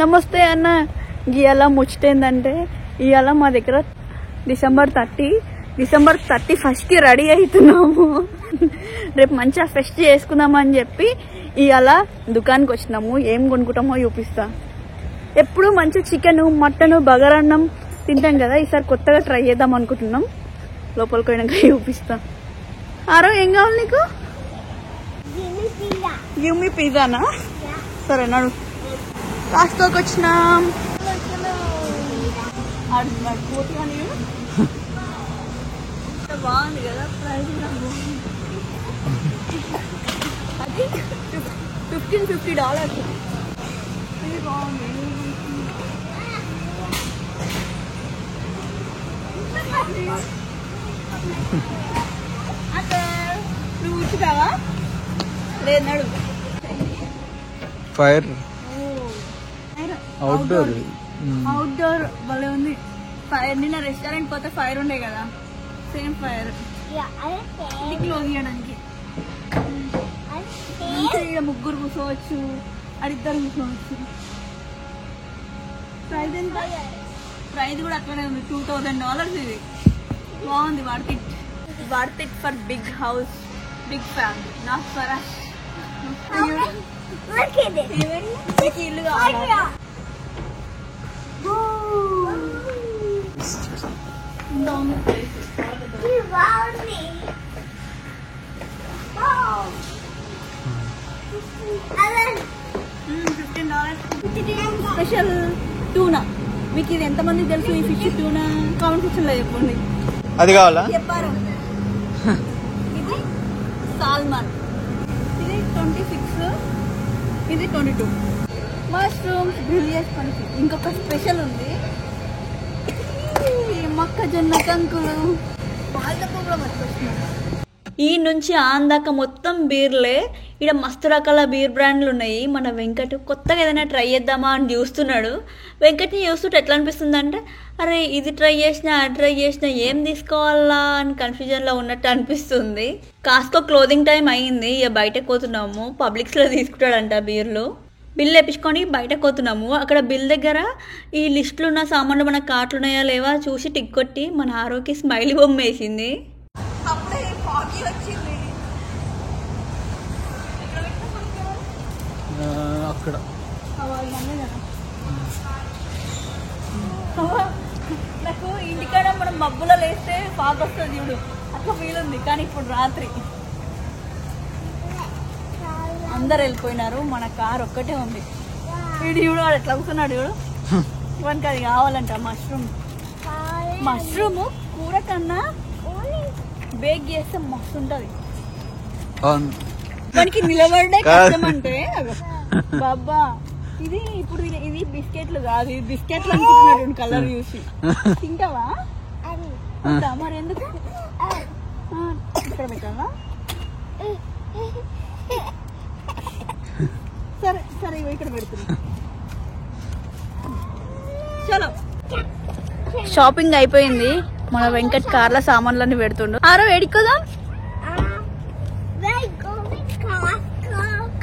నమస్తే అన్న. ఇవాళ ముచ్చటేందంటే ఇవాళ మా దగ్గర డిసెంబర్ 31కి రెడీ అవుతున్నాము. రేపు మంచిగా ఫెస్ట్ చేసుకుందామని చెప్పి ఇవాళ దుకాణానికి వచ్చినాము. ఏం కొనుక్కుంటామో చూపిస్తా. ఎప్పుడు మంచి చికెన్, మటన్, బగారన్నం తింటాం కదా, ఈసారి కొత్తగా ట్రై చేద్దాం అనుకుంటున్నాం. లోపలికి పోయినాక చూపిస్తా. ఆరో ఏం కావాలి నీకు? గివ్ పిజ్జానా? సరే నడు. కాస్కోకి వచ్చినాం. బాగుంది కదా ప్రైస్. అది $15 ఇది బాగుంది. నువ్వు కూర్చుంటావా? లేదు నడు. ఫైర్ అవుట్డోర్ భలే ఉంది. ఫైర్ నిన్న రెస్టారెంట్ పోతే ఫైర్ ఉండే కదా, సేమ్ ఫైర్. ఇది క్లోజ్ చేయడానికి ముగ్గురు కూర్చోవచ్చు, అడిద్దరు కూర్చోవచ్చు. ప్రైస్ ఎంత? ప్రైస్ కూడా అట్లనే ఉంది, $2000. ఇది బాగుంది. Worth it for big house, big family, not for us. ఇల్లు కావాలి. $15 స్పెషల్ టూనా. మీకు ఇది ఎంతమంది తెలుసు ఈ ఫిష్ టూనా? కామెంట్ సెక్షన్ లో చెప్పండి. అది కావాలా? చెప్పారు. ఇది సాల్మన్, ఇది 26, ఇది 22. మష్రూమ్స్ గ్రిల్ చేసుకొని. ఇంకొక స్పెషల్ ఉంది, మొక్కజొన్న కంకులు. వాళ్ళకు కూడా మర్చిపోతున్నాను. ఈ నుంచి ఆందాక మొత్తం బీర్లే. ఇక్కడ మస్తు రకాల బీర్ బ్రాండ్లు ఉన్నాయి. మన వెంకట్ కొత్తగా ఏదైనా ట్రై చేద్దామా అని చూస్తున్నాడు. వెంకట్ని చూస్తుంటే ఎట్లా అనిపిస్తుంది అంటే, అరే ఇది ట్రై చేసినా అది ట్రై చేసినా ఏం తీసుకోవాలా అని కన్ఫ్యూజన్లో ఉన్నట్టు అనిపిస్తుంది. కాస్కో క్లోజింగ్ టైం అయ్యింది. ఇక బయటకు పోతున్నాము. పబ్లిక్స్లో తీసుకుంటాడంట బీర్లు. బిల్ వేపించుకొని బయటకు పోతున్నాము. అక్కడ బిల్ దగ్గర ఈ లిస్టులో ఉన్న సామాన్లు మన కార్ట్లు ఉన్నాయా లేవా చూసి టిక్ కొట్టి మన ఆరోకి స్మైలీ బొమ్మ వేసింది. అక్కడ నాకు ఇంటికాడ మనం మబ్బులో లేస్తే ఫాగ్ వస్తుంది చూడు, అట్లా ఫీల్ ఉంది. కానీ ఇప్పుడు రాత్రి అందరు వెళ్ళిపోయినారు, మన కార్ ఒక్కటే ఉంది. వీడు చూడు వాడు ఎట్లా కూర్చున్నాడు చూడు. వానికి అది కావాలంట. మష్రూమ్ కూర కన్నా బేక్ చేస్తే మస్తు ఉంటది. వానికి నిలబడే కష్టం అంటే బాబా. ఇది ఇప్పుడు ఇది బిస్కెట్లు కాదు, ఇది బిస్కెట్లు అనుకుంటున్నాడు కలర్ చూసి. తింటావా? మరి ఎందుకు ఇక్కడ పెట్టాలా? సరే సరే ఇక్కడ పెడుతున్నా. చలో షాపింగ్ అయిపోయింది. మన వెంకట్ కార్ల సామాన్లన్నీ పెడుతుండు. ఆరో ఏడికోదాం.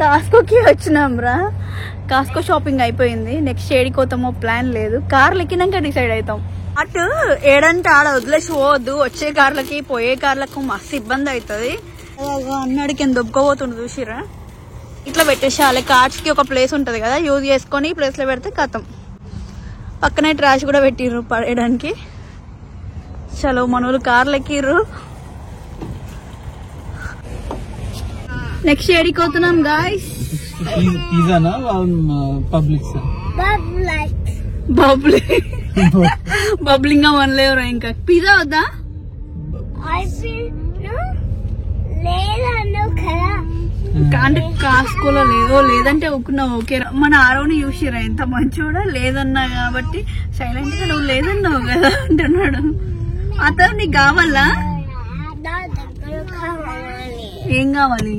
కాస్కోకి వచ్చినాం రా. కాస్కో షాపింగ్ అయిపోయింది. నెక్స్ట్ ఏడికోతామో ప్లాన్ లేదు. కార్లు ఎక్కినాక డిసైడ్ అవుతాం. అటు ఏడంటే ఆడ వదిలేసి పోవద్దు. వచ్చే కార్లకి పోయే కార్లకు మస్తు ఇబ్బంది అవుతుంది. అన్నాడికి ఎంత దొబ్బకపోతుండు చూసిరా. ఇట్లా పెట్టేసేయాలి. కార్డ్స్ కి ఒక ప్లేస్ ఉంటది కదా, యూజ్ చేసుకొని ఈ ప్లేస్ లో పెడితే కథం. పక్కనే ట్రాష్ కూడా పెట్టిర్రు పడేయడానికి. చలో మనోళ్ళు కార్లు ఎక్కిర్రు. నెక్స్ట్ ఏడికి పోతున్నాం గాయ్స్. బబ్లింగ్ అనలేరు. ఇంకా పిజ్జా వద్దా? అంటే కాస్కోలో లేదో లేదంటే ఒక్కున్నావు. ఓకే మన ఆరోని చూసిరా ఎంత మంచోడా. లేదన్నా కాబట్టి సైలెంట్ గా నువ్వు లేదన్నావు కదా అంటున్నాడు. అతను నీకు కావాలా? ఏం కావాలి?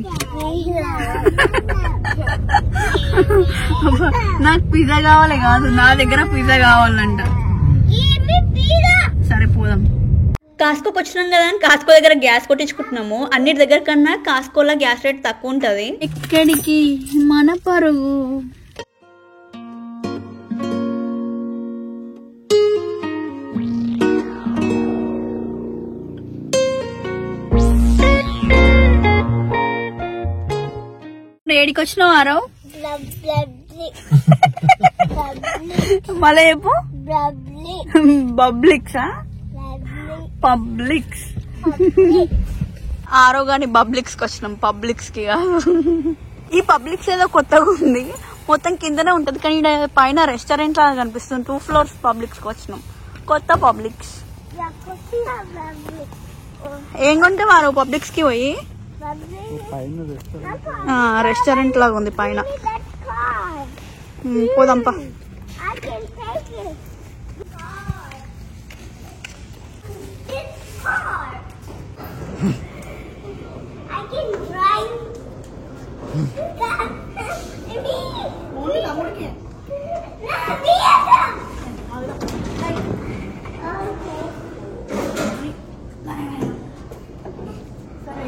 నాకు పిజ్జా కావాలి కాదు, నా దగ్గర పిజ్జా కావాలంట. సరే పోదాం. కాస్కోకి వచ్చినాం కదా అని కాస్కో దగ్గర గ్యాస్ కొట్టించుకుంటున్నాము. అన్నిటి దగ్గర కన్నా కాస్కోలో గ్యాస్ రేట్ తక్కువ ఉంటది. ఇక్కడికి మన పరుగు ఏడికి వచ్చినావు ఆరో మళ్ళీ చెప్పు బబ్లిక్సా పబ్లిక్స్ ఆరో గాని పబ్లిక్స్ కి వచ్చినాం పబ్లిక్స్ కి ఈ పబ్లిక్స్ ఏదో కొత్తగా ఉంది మొత్తం కిందనే ఉంటది కానీ పైన రెస్టారెంట్ లాగా కనిపిస్తుంది 2 floors పబ్లిక్స్ కి వచ్చినాం కొత్త పబ్లిక్స్ ఏం కొంటే వారు పబ్లిక్స్ కి పోయి రెస్టారెంట్ లాగా ఉంది పైన పోదాంపా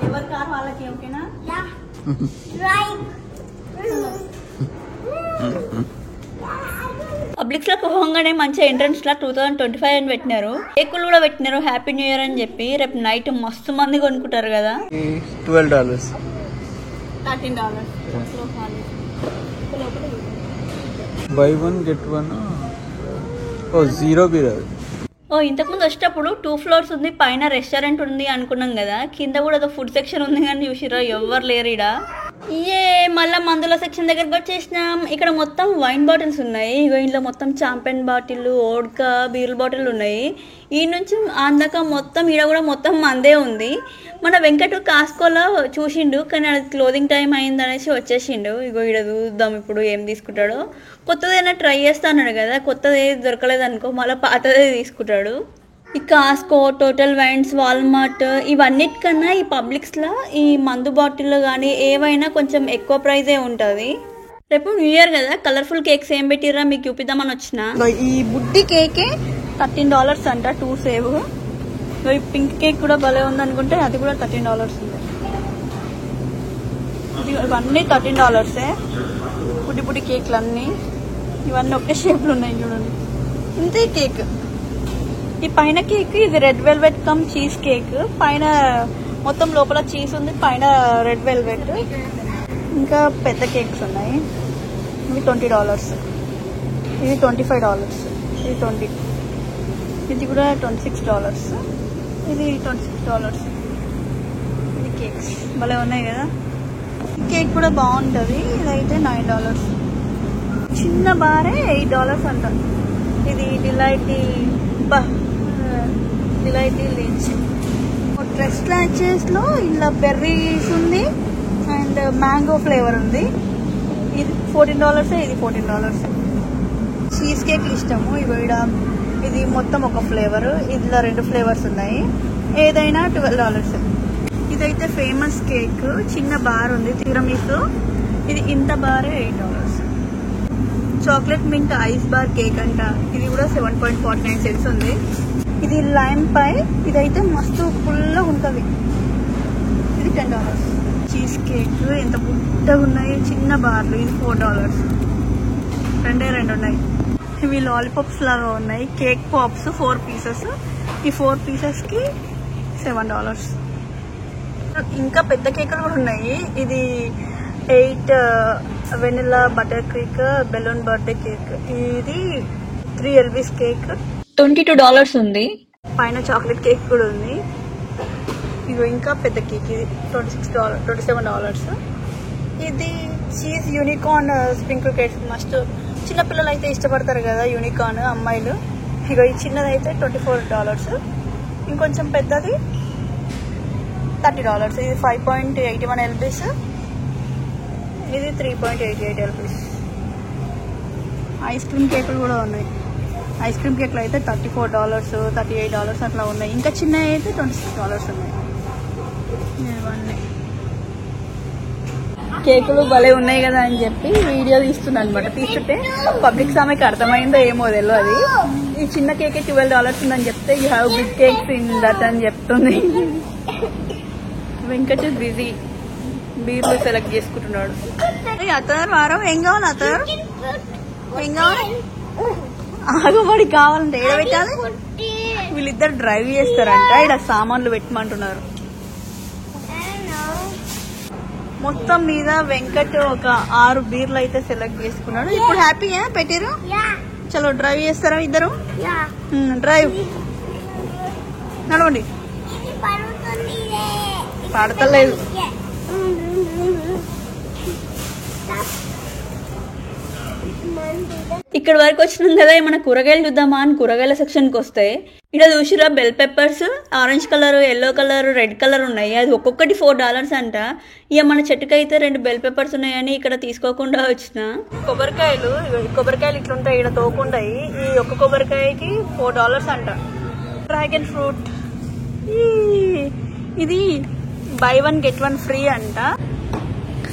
ఎవరి కార్ వాళ్ళకి ఓకేనా పబ్లిక్స్ లో పోగానే మంచిగా ఎంట్రన్స్ లా 2025 అని పెట్టినారు కేకులు కూడా పెట్టినారు హ్యాపీ న్యూ ఇయర్ అని చెప్పి రేపు నైట్ మస్తు మంది కొనుక్కుంటారు కదా $12 $13 బై 1 గెట్ 1 0 బీర్ ఇంతకుముందు వచ్చేటప్పుడు 2 floors ఉంది పైన రెస్టారెంట్ ఉంది అనుకున్నాం కదా కింద కూడా ఏదో ఫుడ్ సెక్షన్ ఉంది కానీ చూసిరా ఎవరు లేరు ఇడా మళ్ళా మందుల సెక్షన్ దగ్గరకు వచ్చేసినాం ఇక్కడ మొత్తం వైన్ బాటిల్స్ ఉన్నాయి ఇగో ఇంట్లో మొత్తం చాంపెన్ బాటిల్ ఓడ్కా బీర్ బాటిల్ ఉన్నాయి ఈ నుంచి ఆందాక మొత్తం ఈడ కూడా మొత్తం మందే ఉంది మన వెంకట కాస్కోలో చూసిండు కానీ అది క్లోజింగ్ టైం అయింది అనేసి వచ్చేసిండు ఇగో ఈడ చూద్దాం ఇప్పుడు ఏం తీసుకుంటాడో కొత్తదైనా ట్రై చేస్తాడు కదా కొత్తది దొరకలేదు అనుకో మళ్ళీ పాతదే తీసుకుంటాడు ఈ కాస్కో టోటల్ వైన్స్ వాల్మార్ట్ ఇవన్నిటికన్నా ఈ పబ్లిక్స్లో ఈ మందు బాటిల్లో కానీ ఏవైనా కొంచెం ఎక్కువ ప్రైజే ఉంటుంది రేపు న్యూ ఇయర్ కదా కలర్ఫుల్ కేక్స్ ఏం పెట్టిర్రా మీకు చూపిద్దామని వచ్చిన ఈ బుడ్డి కేకే $13 అంట 2 సేవ్ ఈ పింక్ కేక్ కూడా భలే ఉందనుకుంటే అది కూడా $13 ఉంది ఇవన్నీ $13 బుడ్డి బుడ్డి కేక్లు అన్నీ ఇవన్నీ ఒకే షేప్లు ఉన్నాయి చూడండి ఇంతే కేక్ ఈ పైన కేక్ ఇది red velvet come cheese cake పైన మొత్తం లోపల చీజ్ ఉంది పైన రెడ్ వెల్వెట్ ఇంకా పెద్ద కేక్స్ ఉన్నాయి ఇవి $20 ఇది $25 ఇది 20 ఇది కూడా $26 ఇది $26 ఇది కేక్స్ భలే ఉన్నాయి కదా కేక్ కూడా బాగుంటుంది ఇదైతే $9 చిన్న బారే $8 అంట ఇది డిలైటీ లించ్ డ్రెస్ లాంచెస్ లో ఇలా బెర్రీస్ ఉంది అండ్ మ్యాంగో ఫ్లేవర్ ఉంది ఇది $14 ఇది $14 చీజ్ కేక్ ఇష్టము ఇవిడ ఇది మొత్తం ఒక ఫ్లేవర్ ఇందులో 2 ఫ్లేవర్స్ ఉన్నాయి ఏదైనా $12 ఇదైతే ఫేమస్ కేక్ చిన్న బార్ ఉంది తిరమిసు ఇది ఇంత బారే $8 chocolate mint ice bar cake అంట ఇది కూడా 7.49 cents ఉంది ఇది లైమ్ పై ఇదైతే మస్తు ఫుల్గా ఉంటుంది ఇది $10 చీజ్ కేక్ ఎంత బుడ్డగా ఉన్నాయి చిన్న బార్లు ఇది $4 రెండు ఉన్నాయి ఇవి లాలీపాప్స్ లాగా ఉన్నాయి కేక్ పాప్స్ 4 pieces ఈ 4 pieces కి $7 ఇంకా పెద్ద కేకులు కూడా ఉన్నాయి ఇది 8 vanilla butter cake balloon birthday cake ఇది 3 ఎల్బీస్ కేక్ $22 ఉంది పైన చాక్లెట్ కేక్ కూడా ఉంది ఇగో ఇంకా పెద్ద కేక్ ఇది $27 ఇది cheese unicorn sprinkle cakes must చిన్నపిల్లలు అయితే ఇష్టపడతారు కదా యూనికార్న్ అమ్మాయిలు ఇగో ఈ చిన్నది అయితే $24 ఇంకొంచెం పెద్దది $30 ఇది 5.81 LBs ఇది 3.88 LBs ఐస్ క్రీమ్ కేకులు కూడా ఉన్నాయి ఐస్ క్రీమ్ కేక్లు అయితే $34 $38 అట్లా ఉన్నాయి ఇంకా చిన్నవి అయితే $26 ఉన్నాయి ఇవన్నీ కేకులు భలే ఉన్నాయి కదా అని చెప్పి వీడియో తీస్తున్నా అనమాట తీస్తుంటే పబ్లిక్ ఆమెకి అర్థమైందో ఏమో తెలియదు ఈ చిన్న కేక్ $12 ఉందని చెప్తే you have big cakes in that అని చెప్తుంది వెంకట్ బిజీ బీర్లు సెలెక్ట్ చేసుకుంటున్నాడు అతను వారం ఏం కావాలి అతను ఏం కావాలి ఆగబడి కావాలంటే ఏడ పెట్టాలి వీళ్ళిద్దరు డ్రైవ్ చేస్తారంట ఇక్కడ సామాన్లు పెట్టమంటున్నారు మొత్తం మీద వెంకట్ ఒక 6 బీర్లు అయితే సెలెక్ట్ చేసుకున్నాడు. ఇప్పుడు హ్యాపీయా పెట్టారు? చలో డ్రైవ్ చేస్తారా ఇద్దరు? డ్రైవ్ నడవండి. పడతలేదు. ఇక్కడ వరకు వచ్చినాం కదా, ఏమైనా కూరగాయలు చూద్దామా అని కూరగాయల సెక్షన్కి వస్తే ఇక్కడ చూసిరా bell peppers orange colour, yellow colour, red colour ఉన్నాయి. అది ఒక్కొక్కటి $4 అంట. ఇక మన చెట్టుకు అయితే 2 బెల్ పెప్పర్స్ ఉన్నాయని ఇక్కడ తీసుకోకుండా వచ్చిన. కొబ్బరికాయలు ఇట్లుంటాయి, ఇక్కడ తోకుంటాయి. ఈ ఒక్క కొబ్బరికాయకి $4 అంట. డ్రాగన్ ఫ్రూట్ ఇది buy 1 get 1 ఫ్రీ అంట.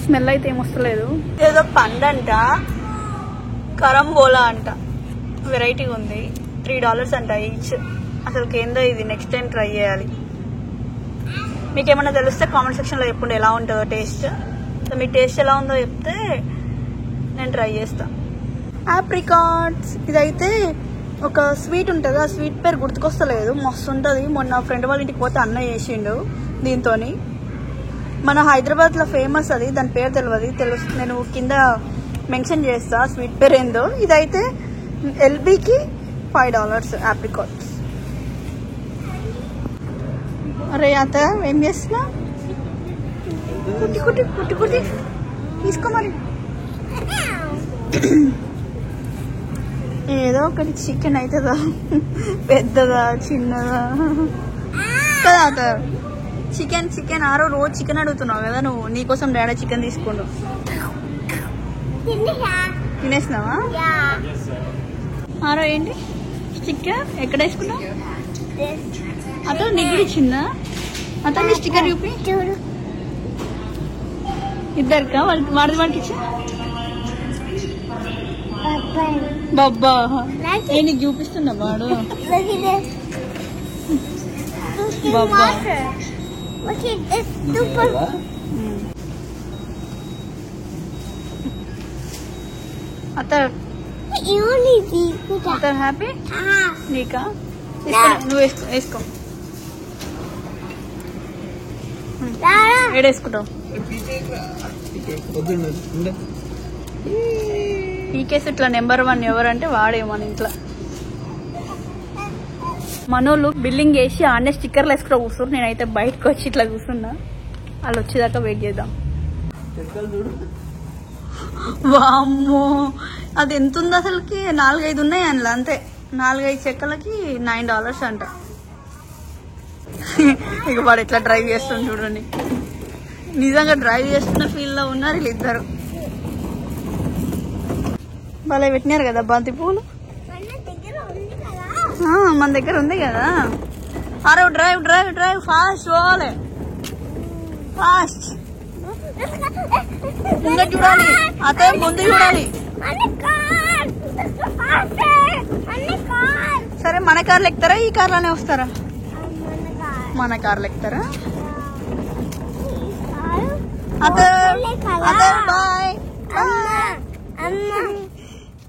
స్మెల్ అయితే ఏమొస్తలేదు. ఏదో పండంట, కరంబోలా అంట, వెరైటీగా ఉంది. $3 అంట ఈచ్. అసలు ఏందో ఇది, నెక్స్ట్ టైం ట్రై చేయాలి. మీకు ఏమన్నా తెలిస్తే కామెంట్ సెక్షన్లో చెప్పండి ఎలా ఉంటుందో టేస్ట్. సో మీ టేస్ట్ ఎలా ఉందో చెప్తే నేను ట్రై చేస్తాను. ఆప్రికాట్స్ ఇదైతే ఒక స్వీట్ ఉంటుంది, ఆ స్వీట్ పేరు గుర్తుకొస్తలేదు, మస్తు ఉంటుంది. మొన్న ఫ్రెండ్ వాళ్ళ ఇంటికి పోతే అన్న చేసిండు దీంతో. మన హైదరాబాద్లో ఫేమస్ అది, దాని పేరు తెలియదు. నేను కింద మెన్షన్ చేస్తా స్వీట్ పేరు ఏందో. ఇదైతే LBకి $5 ఆప్రికాట్స్. అరే అత ఏం చేస్తున్నా? కుట్టి తీసుకో మరి. ఏదో ఒకటి చికెన్ అవుతుందా, పెద్దదా చిన్నదా కదా అత? చికెన్ ఆరో రోజు చికెన్ అడుగుతున్నావు కదా నువ్వు. నీకోసం డాడీ చికెన్ తీసుకుండు. తినేసినావా? ఆరో ఏంటి స్టిక్కర్ ఎక్కడ వేసుకున్నావు? అతను నీకు కూడా ఇచ్చిందా? అతను స్టిక్కర్ చూపి ఇద్దరికా? వాడికి ఇచ్చా బాబా నీకు చూపిస్తున్నా వాడు. బాబా అతను హ్యాపీ నీకా? నువ్వు వేసుకో. ఏడేసుకుంటావు? ఈ కేసు ఇట్లా నెంబర్ 1 ఎవరంటే వాడే మన ఇంట్లో. మనోళ్ళు బిల్లింగ్ వేసి ఆడే స్టిక్కర్లు వేసుకుని కూర్చున్నారు. నేనైతే బయటకు వచ్చి ఇట్లా కూర్చున్నా. వాళ్ళు వచ్చేదాకా వెయిట్ చేద్దాం. వామ్మో అది ఎంత ఉంది అసలుకి? 4-5 ఉన్నాయి అందులో అంతే. 4-5 చెక్కలకి $9 అంట. ఇక వాడు ఎట్లా డ్రైవ్ చేస్తుంది చూడండి. నిజంగా డ్రైవ్ చేస్తున్న ఫీల్ లో ఉన్నారు వీళ్ళిద్దరు. భలే పెట్టినారు కదా బంతి పూలు. మన దగ్గర ఉంది కదా. అరే డ్రైవ్ ఫాస్ట్ పోవాలి, ఫాస్ట్. ముందు చూడాలి, అతను ముందు చూడాలి. సరే మన కార్లు ఎక్కుతారా ఈ కార్లోనే వస్తారా? మన కార్లు ఎక్కుతారా? Bye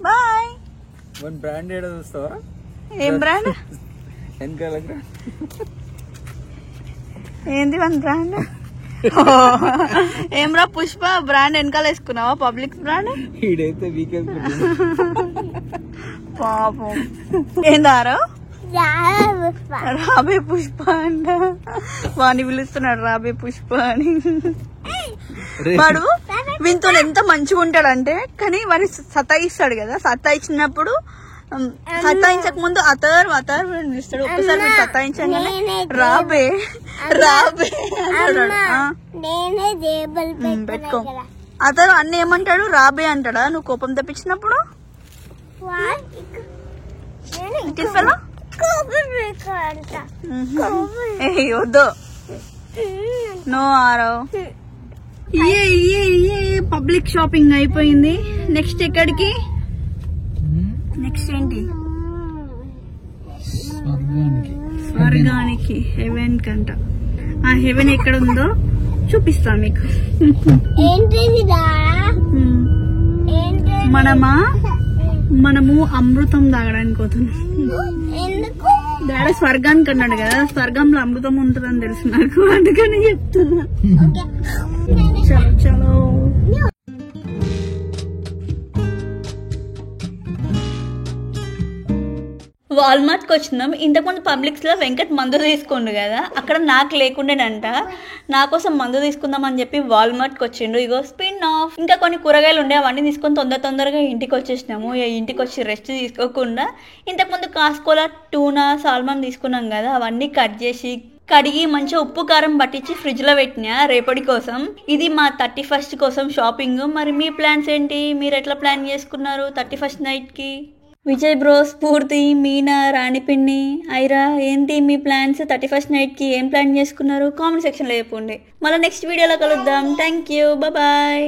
bye. బ్రాండ్ ఏడా చూస్తావా? ఏం బ్రాండ్? ఏంది వన్ బ్రాండ్? ఏమ్రా పుష్ప బ్రాండ్ వెనకాల వేసుకున్నావా? Public brand. పాపం ఏందారో రాబే పుష్ప అంట. వాడిని పిలుస్తున్నాడు రాబే పుష్ప అని. వాడు వీనితో ఎంత మంచిగా ఉంటాడంటే, కానీ వాడిని సతాయిస్తాడు కదా. సతాయించినప్పుడు సతాయించక ముందు అతర్ పిలుస్తాడు. ఒకసారి సతాయించగానే రాబే పెట్టుకో. అతను అన్న ఏమంటాడు? రాబే అంటాడా నువ్వు కోపం తెప్పించినప్పుడు? వద్దు నో ఆరవ్. పబ్లిక్ షాపింగ్ అయిపోయింది. నెక్స్ట్ ఎక్కడికి? నెక్స్ట్ ఏంటి? స్వర్గానికి, హెవెన్ కంట. ఆ హెవెన్ ఎక్కడ ఉందో చూపిస్తా మీకు. మనము అమృతం తాగడానికి పోతున్నాం. డాడీ స్వర్గానికి అన్నాడు కదా, స్వర్గంలో అమృతం ఉంటుందని తెలుసు నాకు, అందుకని చెప్తున్నా. చలో చలో. వాల్మార్ట్కి వచ్చినాం. ఇంతకుముందు పబ్లిక్స్లో వెంకట్ మందు తీసుకోండు కదా, అక్కడ నాకు లేకుండేనంట. నా కోసం మందు తీసుకుందామని చెప్పి వాల్మార్ట్కి వచ్చిండు. ఇగో స్పిన్ ఆఫ్. ఇంకా కొన్ని కూరగాయలు ఉండే, అవన్నీ తీసుకొని తొందరగా ఇంటికి వచ్చేసినాము. ఇంటికి వచ్చి రెస్ట్ తీసుకోకుండా ఇంతకుముందు కాస్కోలా టూనా సాల్మన్ తీసుకున్నాం కదా, అవన్నీ కట్ చేసి కడిగి మంచిగా ఉప్పు కారం పట్టించి ఫ్రిడ్జ్లో పెట్టినా రేపటి కోసం. ఇది మా 31st కోసం షాపింగ్. మరి మీ ప్లాన్స్ ఏంటి? మీరు ఎట్లా ప్లాన్ చేసుకున్నారు 31st నైట్కి? విజయ్ బ్రో, స్ఫూర్తి, మీనా, రాణిపిన్ని, ఐరా, ఏంటి మీ ప్లాన్స్ 31st నైట్కి? ఏం ప్లాన్ చేసుకున్నారు? కామెంట్ సెక్షన్లో చెప్పండి. మళ్ళీ నెక్స్ట్ వీడియోలో కలుద్దాం. Thank you, bye.